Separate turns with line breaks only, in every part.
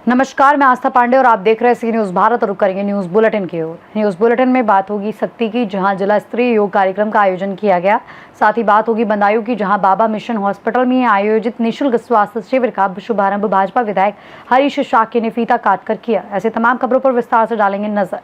नमस्कार, मैं आस्था पांडे और आप देख रहे हैं सी न्यूज भारत और रुक करेंगे न्यूज बुलेटिन की ओर। न्यूज बुलेटिन में बात होगी शक्ति की, जहां जिला स्तरीय योग कार्यक्रम का आयोजन किया गया। साथ ही बात होगी बदायूं की, जहां बाबा मिशन हॉस्पिटल में आयोजित निःशुल्क स्वास्थ्य शिविर का शुभारंभ भाजपा विधायक हरीश शाक्य ने फीता काटकर किया। ऐसे तमाम खबरों पर विस्तार से डालेंगे नजर।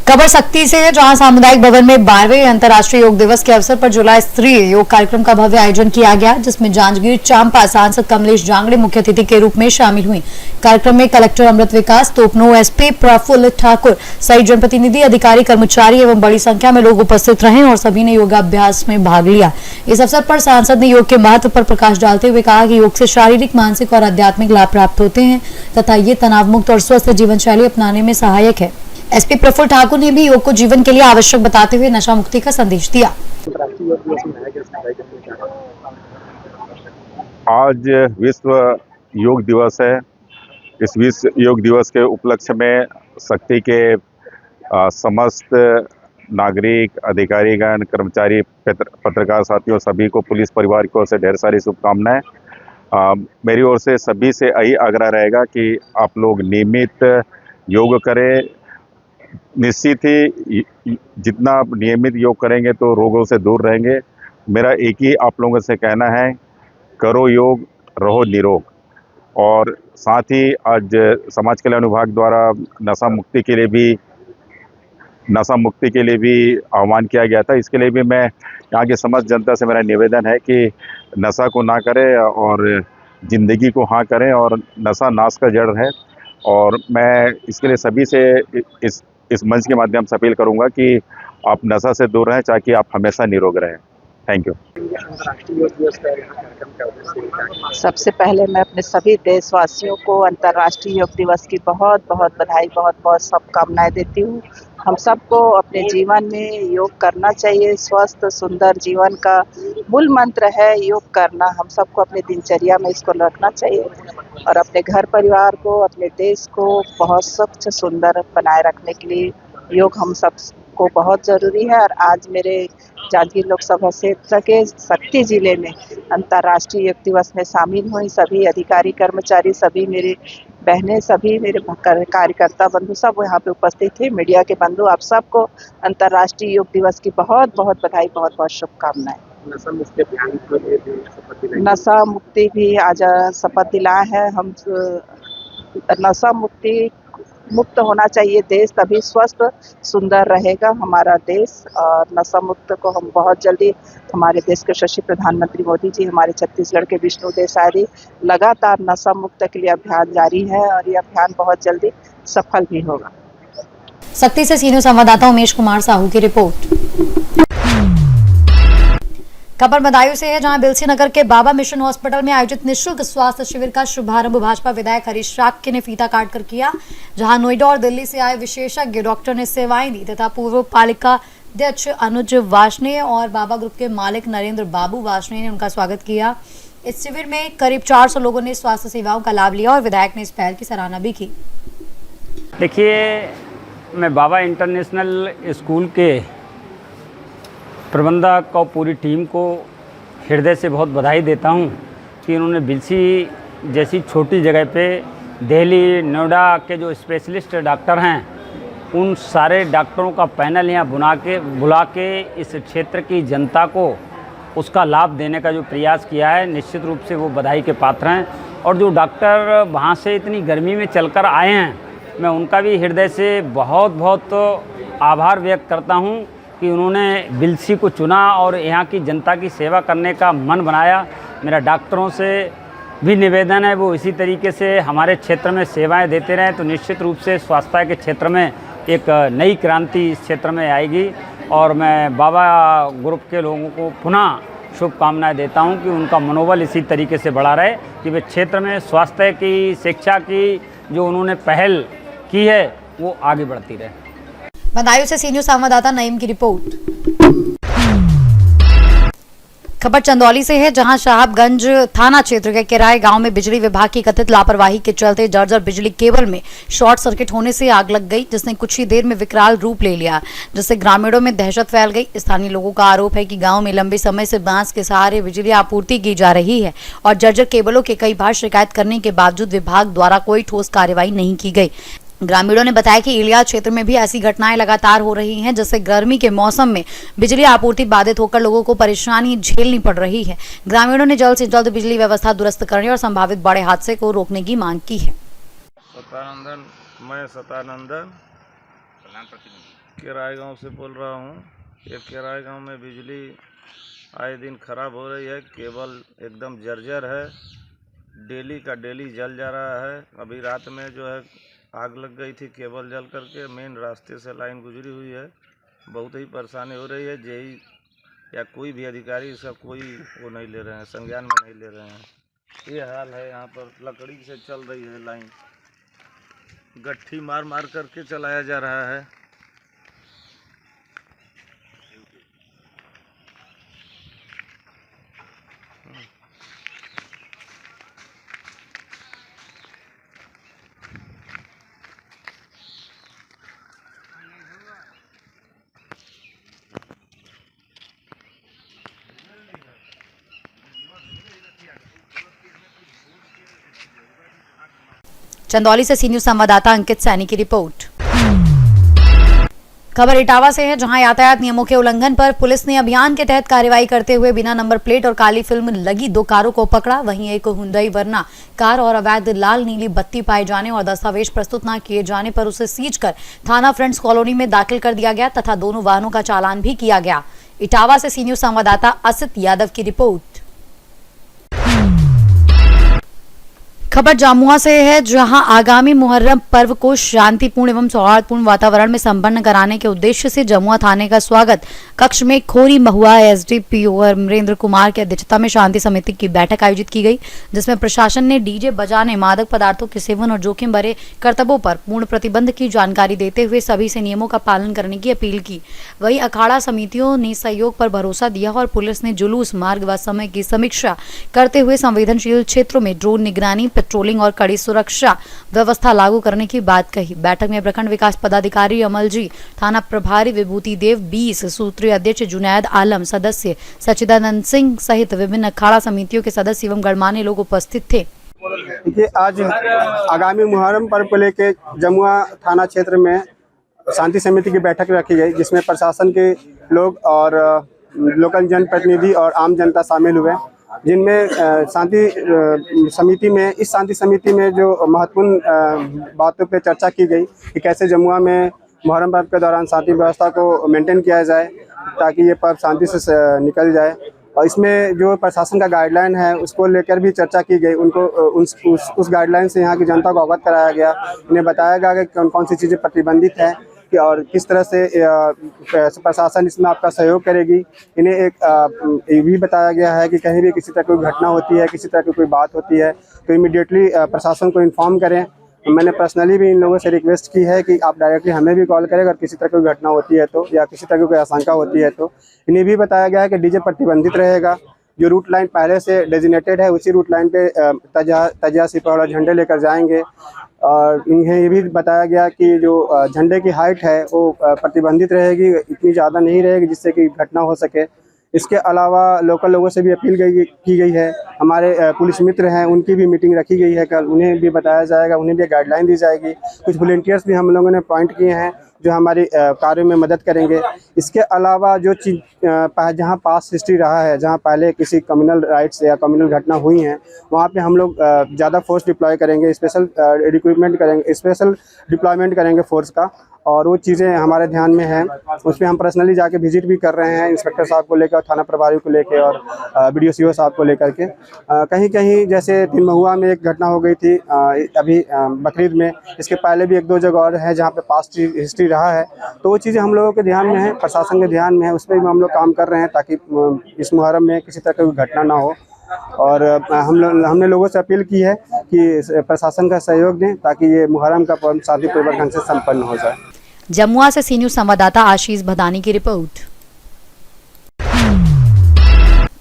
खबर शक्ति से है, जहां सामुदायिक भवन में 12वें अंतर्राष्ट्रीय योग दिवस के अवसर पर जिला स्तरीय योग कार्यक्रम का भव्य आयोजन किया गया, जिसमें जांजगीर चांपा सांसद कमलेश जांगड़े मुख्य अतिथि के रूप में शामिल हुई। कार्यक्रम में कलेक्टर अमृत विकास तोपनो, एसपी प्रफुल्ल ठाकुर सहित जनप्रतिनिधि, अधिकारी, कर्मचारी एवं बड़ी संख्या में लोग उपस्थित रहे और सभी ने योगाभ्यास में भाग लिया। इस अवसर पर सांसद ने योग के महत्व पर प्रकाश डालते हुए कहा कि योग से शारीरिक, मानसिक और आध्यात्मिक लाभ प्राप्त होते हैं तथा ये तनाव मुक्त और स्वस्थ जीवन शैली अपनाने में सहायक है। एसपी प्रफुल्ल ठाकुर ने भी योग को जीवन के लिए आवश्यक बताते हुए नशा मुक्ति का संदेश दिया।
आज विश्व योग दिवस है। इस विश्व योग दिवस के उपलक्ष्य में शक्ति के समस्त नागरिक, अधिकारीगण, कर्मचारी, पत्रकार साथियों सभी को, पुलिस परिवार की ओर से ढेर सारी शुभकामनाएं। मेरी ओर से सभी से यही आग्रह रहेगा कि आप लोग नियमित योग करें। निश्चित ही जितना आप नियमित योग करेंगे तो रोगों से दूर रहेंगे। मेरा एक ही आप लोगों से कहना है, करो योग, रहो निरोग। और साथ ही आज समाज कल्याण विभाग द्वारा नशा मुक्ति के लिए भी आह्वान किया गया था। इसके लिए भी मैं यहाँ की समस्त जनता से मेरा निवेदन है कि नशा को ना करें और जिंदगी को हाँ करें, और नशा नाश का जड़ है। और मैं इसके लिए सभी से इस मंच के माध्यम से अपील करूंगा कि आप नशा से दूर रहें ताकि आप हमेशा निरोग रहें। Thank you.
सबसे पहले मैं अपने सभी देशवासियों को अंतर्राष्ट्रीय योग दिवस की बहुत बहुत बधाई, बहुत बहुत शुभकामनाएं देती हूँ। हम सबको अपने जीवन में योग करना चाहिए। स्वस्थ सुंदर जीवन का मूल मंत्र है योग करना। हम सबको अपने दिनचर्या में इसको रखना चाहिए और अपने घर परिवार को, अपने देश को बहुत स्वच्छ सुंदर बनाए रखने के लिए योग हम सबको बहुत ज़रूरी है। और आज मेरे जांजगीर लोकसभा क्षेत्र के शक्ति जिले में अंतर्राष्ट्रीय योग दिवस में शामिल हुई सभी अधिकारी, कर्मचारी, सभी मेरे बहनें, सभी मेरे कार्यकर्ता बंधु सब यहाँ पे उपस्थित थे। मीडिया के बंधु, आप सबको अंतर्राष्ट्रीय योग दिवस की बहुत बहुत बधाई, बहुत बहुत शुभकामनाएं। नशा मुक्ति भी आज शपथ दिलाए हैं हम। नशा मुक्त होना चाहिए देश, तभी स्वस्थ सुंदर रहेगा हमारा देश। और नशा मुक्त को हम बहुत जल्दी, हमारे देश के यशस्वी प्रधानमंत्री मोदी जी, हमारे छत्तीसगढ़ के विष्णु देसाई जी लगातार नशा मुक्त के लिए अभियान जारी है और ये अभियान बहुत जल्दी सफल भी होगा।
शक्ति से सीनियर संवाददाता उमेश कुमार साहू की रिपोर्ट। खबर बदायूं से है, जहां बिलसी नगर के बाबा मिशन हॉस्पिटल में आयोजित निःशुल्क स्वास्थ्य शिविर का शुभारंभ भाजपा विधायक हरीश शाक्य ने फीता काटकर किया, जहां नोएडा और दिल्ली से आए विशेषज्ञ डॉक्टर ने सेवाएं दी तथा पूर्व पालिका अध्यक्ष अनुज वार्ष्णेय और बाबा ग्रुप के मालिक नरेंद्र बाबू वार्ष्णेय ने उनका स्वागत किया। इस शिविर में करीब 400 लोगों ने स्वास्थ्य सेवाओं का लाभ लिया और विधायक ने इस पहल की सराहना भी की।
देखिए, मैं बाबा इंटरनेशनल स्कूल के प्रबंधक और पूरी टीम को हृदय से बहुत बधाई देता हूं कि उन्होंने बिलसी जैसी छोटी जगह पे दिल्ली, नोएडा के जो स्पेशलिस्ट डॉक्टर हैं, उन सारे डॉक्टरों का पैनल यहाँ बुला के इस क्षेत्र की जनता को उसका लाभ देने का जो प्रयास किया है, निश्चित रूप से वो बधाई के पात्र हैं। और जो डॉक्टर वहाँ से इतनी गर्मी में चलकर आए हैं, मैं उनका भी हृदय से बहुत बहुत आभार व्यक्त करता हूँ कि उन्होंने बिलसी को चुना और यहाँ की जनता की सेवा करने का मन बनाया। मेरा डॉक्टरों से भी निवेदन है वो इसी तरीके से हमारे क्षेत्र में सेवाएं देते रहें, तो निश्चित रूप से स्वास्थ्य के क्षेत्र में एक नई क्रांति इस क्षेत्र में आएगी। और मैं बाबा ग्रुप के लोगों को पुनः शुभकामनाएं देता हूं कि उनका मनोबल इसी तरीके से बढ़ा रहे कि वे क्षेत्र में स्वास्थ्य की, शिक्षा की जो उन्होंने पहल की है वो आगे बढ़ती रहे। बदायूं से सीनियर संवाददाता नईम की रिपोर्ट।
खबर चंदौली से है, जहां साहबगंज थाना क्षेत्र के किराए गांव में बिजली विभाग की कथित लापरवाही के चलते जर्जर बिजली केबल में शॉर्ट सर्किट होने से आग लग गई, जिसने कुछ ही देर में विकराल रूप ले लिया, जिससे ग्रामीणों में दहशत फैल गई। स्थानीय लोगों का आरोप है कि गांव में लंबे समय से बांस के सहारे बिजली आपूर्ति की जा रही है और जर्जर केबलों के कई बार शिकायत करने के बावजूद विभाग द्वारा कोई ठोस कार्रवाई नहीं की गई। ग्रामीणों ने बताया कि इलिया क्षेत्र में भी ऐसी घटनाएं लगातार हो रही हैं, जिससे गर्मी के मौसम में बिजली आपूर्ति बाधित होकर लोगों को परेशानी झेलनी पड़ रही है। ग्रामीणों ने जल्द से जल्द बिजली व्यवस्था दुरुस्त करने और संभावित बड़े हादसे को रोकने की मांग की है।
मैं सतानंदन किराए गांव से बोल रहा हूं। ये किराए गांव में बिजली आए दिन खराब हो रही है, केबल एकदम जर्जर है, डेली का डेली जल जा रहा है। अभी रात में जो है आग लग गई थी, केबल जल करके मेन रास्ते से लाइन गुजरी हुई है। बहुत ही परेशानी हो रही है। जेई या कोई भी अधिकारी इसका कोई वो नहीं ले रहे हैं, संज्ञान में नहीं ले रहे हैं। ये हाल है। यहाँ पर लकड़ी से चल रही है लाइन, गट्ठी मार मार करके चलाया जा रहा है।
चंदौली से सी न्यूज संवाददाता अंकित सैनी की रिपोर्ट। खबर इटावा से है, जहां यातायात नियमों के उल्लंघन पर पुलिस ने अभियान के तहत कार्रवाई करते हुए बिना नंबर प्लेट और काली फिल्म लगी 2 कारों को पकड़ा। वहीं एक हुंडई वर्ना कार और अवैध लाल नीली बत्ती पाए जाने और दस्तावेज प्रस्तुत न किए जाने पर उसे सीज कर थाना फ्रेंड्स कॉलोनी में दाखिल कर दिया गया तथा दोनों वाहनों का चालान भी किया गया। इटावा से सी न्यूज संवाददाता असित यादव की रिपोर्ट। खबर जामुआ से है, जहां आगामी मुहर्रम पर्व को शांतिपूर्ण एवं सौहार्दपूर्ण वातावरण में संपन्न कराने के उद्देश्य से जमुआ थाने का स्वागत कक्ष में खोरी महुआ एसडीपीओ अमरेंद्र कुमार की अध्यक्षता में शांति समिति की बैठक आयोजित की गई, जिसमें प्रशासन ने डीजे बजाने, मादक पदार्थों के सेवन और जोखिम भरे कर्तव्यों पर पूर्ण प्रतिबंध की जानकारी देते हुए सभी से नियमों का पालन करने की अपील की। वहीं अखाड़ा समितियों ने सहयोग पर भरोसा दिया और पुलिस ने जुलूस, मार्ग व समय की समीक्षा करते हुए संवेदनशील क्षेत्रों में ड्रोन निगरानी, पेट्रोलिंग और कड़ी सुरक्षा व्यवस्था लागू करने की बात कही। बैठक में प्रखंड विकास पदाधिकारी अमल जी, थाना प्रभारी विभूति देव, 20 सूत्रीय अध्यक्ष जुनैद आलम, सदस्य सचिदानंद सिंह सहित विभिन्न अखाड़ा समितियों के सदस्य एवं गणमान्य लोग उपस्थित थे।
ये आज आगामी मुहर्रम पर्व को लेकर जमुआ थाना क्षेत्र में शांति समिति की बैठक रखी गई, जिसमें प्रशासन के लोग और लोकल जनप्रतिनिधि और आम जनता शामिल हुए, जिनमें इस शांति समिति में जो महत्वपूर्ण बातों पे चर्चा की गई कि कैसे जमुआ में मुहर्रम पर्व के दौरान शांति व्यवस्था को मेंटेन किया जाए ताकि ये पर्व शांति से निकल जाए। और इसमें जो प्रशासन का गाइडलाइन है उसको लेकर भी चर्चा की गई। उनको उस गाइडलाइन से यहाँ की जनता को अवगत कराया गया। उन्हें बताया गया कि कौन कौन सी चीज़ें प्रतिबंधित हैं और किस तरह से प्रशासन इसमें आपका सहयोग करेगी। इन्हें ये भी बताया गया है कि कहीं भी किसी तरह कोई घटना होती है, किसी तरह की कोई बात होती है तो इमीडिएटली प्रशासन को इन्फॉर्म करें। मैंने पर्सनली भी इन लोगों से रिक्वेस्ट की है कि आप डायरेक्टली हमें भी कॉल करें अगर किसी तरह की घटना होती है तो, या किसी तरह की कोई आशंका होती है तो। इन्हें भी बताया गया है कि डीजे प्रतिबंधित रहेगा। जो रूट लाइन पहले से डेजिग्नेटेड है उसी रूट लाइन पे तजिया, सिपहड़ और झंडे लेकर जाएंगे। और इन्हें ये भी बताया गया कि जो झंडे की हाइट है वो प्रतिबंधित रहेगी, इतनी ज़्यादा नहीं रहेगी जिससे कि घटना हो सके। इसके अलावा लोकल लोगों से भी अपील की गई है। हमारे पुलिस मित्र हैं, उनकी भी मीटिंग रखी गई है कल, उन्हें भी बताया जाएगा, उन्हें भी गाइडलाइन दी जाएगी। कुछ वॉलंटियर्स भी हम लोगों ने अपॉइंट किए हैं जो हमारी कार्य में मदद करेंगे। इसके अलावा जो चीज़ जहाँ पास हिस्ट्री रहा है, जहाँ पहले किसी कम्युनल राइट्स या कम्युनल घटना हुई हैं, वहाँ पे हम लोग ज़्यादा फोर्स डिप्लॉय करेंगे, स्पेशल रिक्रूटमेंट करेंगे, स्पेशल डिप्लॉयमेंट करेंगे फोर्स का। और वो चीज़ें हमारे ध्यान में हैं, उस पर हम पर्सनली जाके विजिट भी कर रहे हैं इंस्पेक्टर साहब को लेकर, थाना प्रभारी को लेकर और BDO CO साहब को लेकर के। कहीं कहीं जैसे तीन महुआ में एक घटना हो गई थी अभी बकरीद में, इसके पहले भी 1-2 जगह और है जहाँ पे पास्ट हिस्ट्री रहा है। तो वो चीज़ें हम लोगों के ध्यान में है, प्रशासन के ध्यान में है, उस पर भी हम लोग काम कर रहे हैं ताकि इस मुहर्रम में किसी तरह की घटना ना हो। और हमने लोगों से अपील की है कि प्रशासन का सहयोग दें ताकि ये मुहर्रम का पर्व शांतिपूर्वक ढंग से संपन्न हो जाए।
जमुआ से सी न्यूज संवाददाता आशीष भदानी की रिपोर्ट।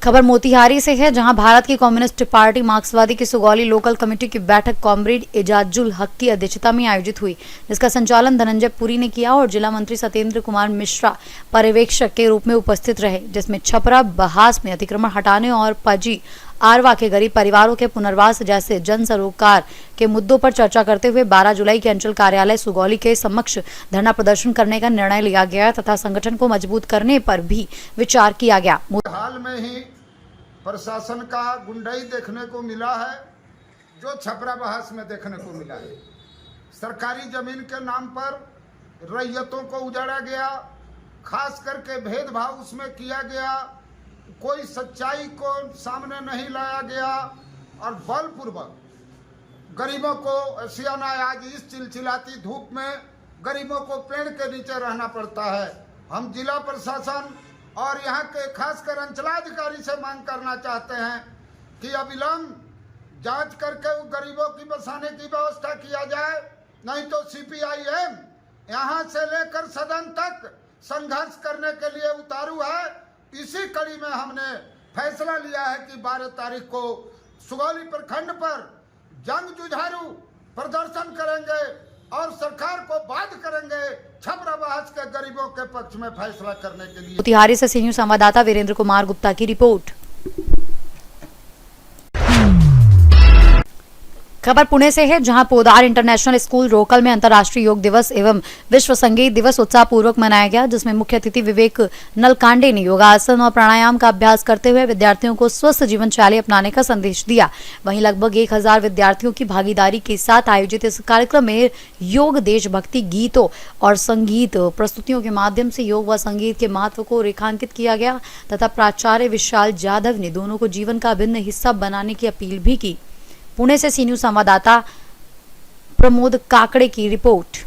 खबर मोतिहारी से है, जहां भारत की कम्युनिस्ट पार्टी मार्क्सवादी की सुगौली लोकल कमेटी की बैठक कॉमरेड एजाजुल हक की अध्यक्षता में आयोजित हुई, जिसका संचालन धनंजय पुरी ने किया और जिला मंत्री सत्येंद्र कुमार मिश्रा पर्यवेक्षक के रूप में उपस्थित रहे, जिसमें छपरा बहास में अतिक्रमण हटाने और पजी आरवा के गरीब परिवारों के पुनर्वास जैसे जन सरोकार के मुद्दों पर चर्चा करते हुए 12 जुलाई के अंचल कार्यालय सुगौली के समक्ष धरना प्रदर्शन करने का निर्णय लिया गया तथा संगठन को मजबूत करने पर भी विचार किया गया।
हाल में ही प्रशासन का गुंडाई देखने को मिला है, जो छपरा बहास में देखने को मिला है। सरकारी जमीन के नाम पर रैयतों को उजाड़ा गया, खास करके भेदभाव उसमें किया गया, कोई सच्चाई को सामने नहीं लाया गया और बलपूर्वक गरीबों को सियाना आज इस चिलचिलाती धूप में गरीबों को पेड़ के नीचे रहना पड़ता है। हम जिला प्रशासन और यहाँ के खासकर अंचलाधिकारी से मांग करना चाहते हैं कि अविलंब जांच करके उन गरीबों की बसाने की व्यवस्था किया जाए, नहीं तो CPIM यहाँ से लेकर सदन तक संघर्ष करने के लिए उतारू है। इसी कड़ी में हमने फैसला लिया है कि 12 तारीख को सुगौली प्रखंड पर जंग जुझारू प्रदर्शन करेंगे और सरकार को बाध्य करेंगे छपरा बहास के गरीबों के पक्ष में फैसला करने के लिए।
मोतिहारी से सीनियर संवाददाता वीरेंद्र कुमार गुप्ता की रिपोर्ट। खबर पुणे से है, जहां पोदार इंटरनेशनल स्कूल रोकल में अंतर्राष्ट्रीय योग दिवस एवं विश्व संगीत दिवस उत्साहपूर्वक मनाया गया, जिसमें मुख्य अतिथि विवेक नलकांडे ने योगासन और प्राणायाम का अभ्यास करते हुए विद्यार्थियों को स्वस्थ जीवन शैली अपनाने का संदेश दिया। वहीं लगभग 1000 विद्यार्थियों की भागीदारी के साथ आयोजित इस कार्यक्रम में योग, देशभक्ति गीतों और संगीत प्रस्तुतियों के माध्यम से योग व संगीत के महत्व को रेखांकित किया गया तथा प्राचार्य विशाल जाधव ने दोनों को जीवन का अभिन्न हिस्सा बनाने की अपील भी की। पुणे से सी न्यूज संवाददाता प्रमोद काकड़े की रिपोर्ट।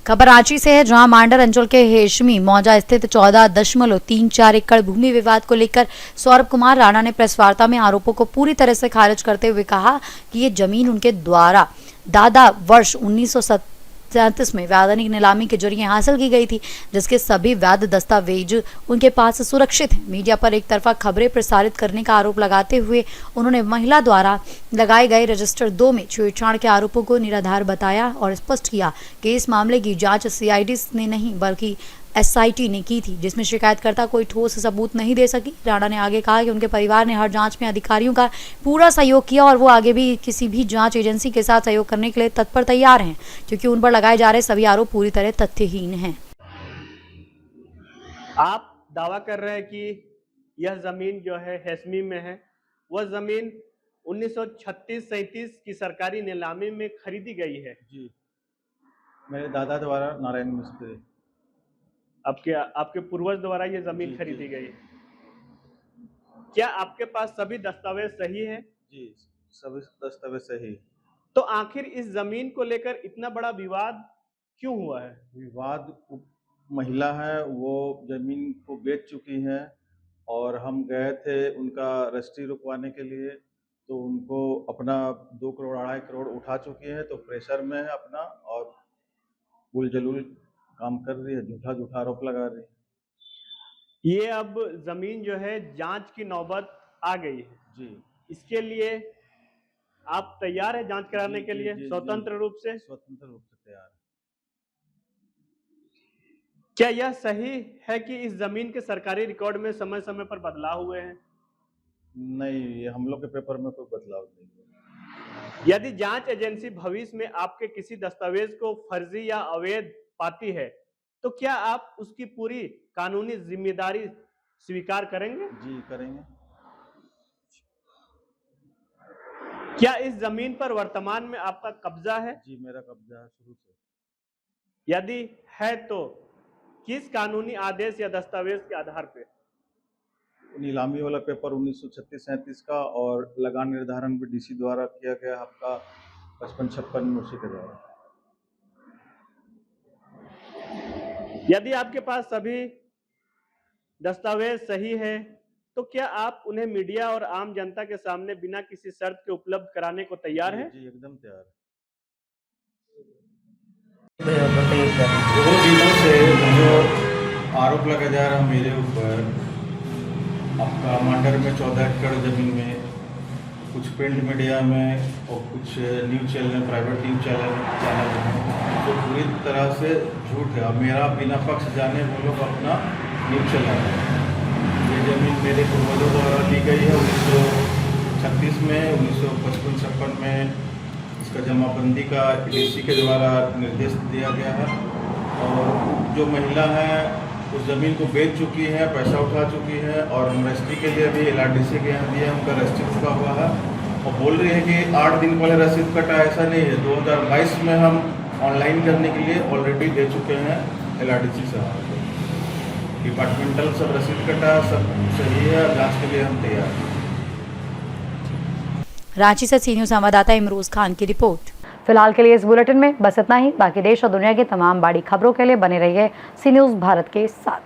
खबर रांची से है, जहां मांडर अंचल के हेशमी मौजा स्थित 14.34 एकड़ भूमि विवाद को लेकर सौरभ कुमार राणा ने प्रेस वार्ता में आरोपों को पूरी तरह से खारिज करते हुए कहा कि ये जमीन उनके द्वारा दादा वर्ष 1937 में वैधानिक नीलामी के जरिए हासिल की गई थी, जिसके सभी वैध दस्तावेज उनके पास सुरक्षित हैं। मीडिया पर एक तरफा खबरें प्रसारित करने का आरोप लगाते हुए उन्होंने महिला द्वारा लगाए गए रजिस्टर 2 में छेड़छाड़ के आरोपों को निराधार बताया और स्पष्ट किया कि इस मामले की जांच CID ने नहीं बल्कि SIT ने की थी, जिसमें शिकायतकर्ता कोई ठोस सबूत नहीं दे सकी। राणा ने आगे कहा कि उनके परिवार ने हर जांच में अधिकारियों का पूरा सहयोग किया और वो आगे भी किसी भी जांच एजेंसी के साथ सहयोग करने के लिए तत्पर तैयार हैं, क्योंकि उन पर लगाए जा रहे सभी आरोप पूरी तरह तथ्यहीन हैं।
आप दावा कर रहे हैं कि यह जमीन जो है हेशमी में है, वह जमीन 1936-37 की सरकारी नीलामी में खरीदी गई है।
जी, मेरे दादा द्वारा नारायण मिस्त्री,
आपके पूर्वज द्वारा ये जमीन खरीदी गई है। क्या आपके पास सभी दस्तावेज सही है?
जी, सभी दस्तावेज सही।
तो आखिर इस जमीन को लेकर इतना बड़ा विवाद क्यों हुआ है?
विवाद महिला है, वो जमीन को बेच चुकी है और हम गए थे उनका रजिस्ट्री रुकवाने के लिए, तो उनको अपना 2 करोड़ 2.5 करोड़ उठा चुकी है, तो प्रेशर में है अपना और उलझुल काम कर रही है, झूठा आरोप लगा रही है।
ये अब जमीन जो है जांच की नौबत आ गई है।
जी,
इसके लिए आप तैयार है जांच कराने के लिए? स्वतंत्र रूप से?
स्वतंत्र रूप से तैयार है।
क्या यह सही है कि इस जमीन के सरकारी रिकॉर्ड में समय समय पर बदलाव हुए हैं?
नहीं, हम लोग के पेपर में कोई बदलाव नहीं है।
यदि जांच एजेंसी भविष्य में आपके किसी दस्तावेज को फर्जी या अवैध पाती है, तो क्या आप उसकी पूरी कानूनी जिम्मेदारी स्वीकार करेंगे?
जी, करेंगे।
क्या इस जमीन पर वर्तमान में आपका कब्जा है?
जी, मेरा कब्जा है शुरू से।
यदि है तो किस कानूनी आदेश या दस्तावेज के आधार पर?
नीलामी वाला पेपर 1936-37 का और लगान निर्धारण भी DC द्वारा किया गया आपका 55-56 में, उसी के द्वारा।
यदि आपके पास सभी दस्तावेज सही है, तो क्या आप उन्हें मीडिया और आम जनता के सामने बिना किसी शर्त के उपलब्ध कराने को तैयार हैं?
जी, एकदम तैयार है।
वो दिनों से जो आरोप लगा जा रहा मेरे ऊपर,
मांडर में 14 एकड़ ज़मीन में, कुछ प्रिंट मीडिया में और कुछ news channel, private news channel में, तो पूरी तरह से झूठ है। अब मेरा बिना पक्ष जाने वो लोग अपना न्यूज़ चला रहे हैं। ये ज़मीन मेरे पूर्वजों द्वारा दी गई है 1936 में, 1955-56 में इसका जमाबंदी का डीसी के द्वारा निर्देश दिया गया है। और जो महिला है उस ज़मीन को बेच चुकी है, पैसा उठा चुकी है और हम रजिस्ट्री के लिए भी LRDC के यहाँ दिया, उनका रजिस्ट्री रुका हुआ है और बोल रही है कि 8 दिन पहले रसीद कटा। ऐसा नहीं है, 2022 में हम ऑनलाइन करने के लिए ऑलरेडी दे चुके हैं LRDC साहब को। डिपार्टमेंटल सब रसीद कटा, सब सही है, जांच के लिए हम तैयार हैं।
रांची से सी न्यूज़ संवाददाता इमरोज खान की रिपोर्ट। फिलहाल के लिए इस बुलेटिन में बस इतना ही। बाकी देश और दुनिया की तमाम बड़ी खबरों के लिए बने रहिए सी न्यूज़ भारत के साथ।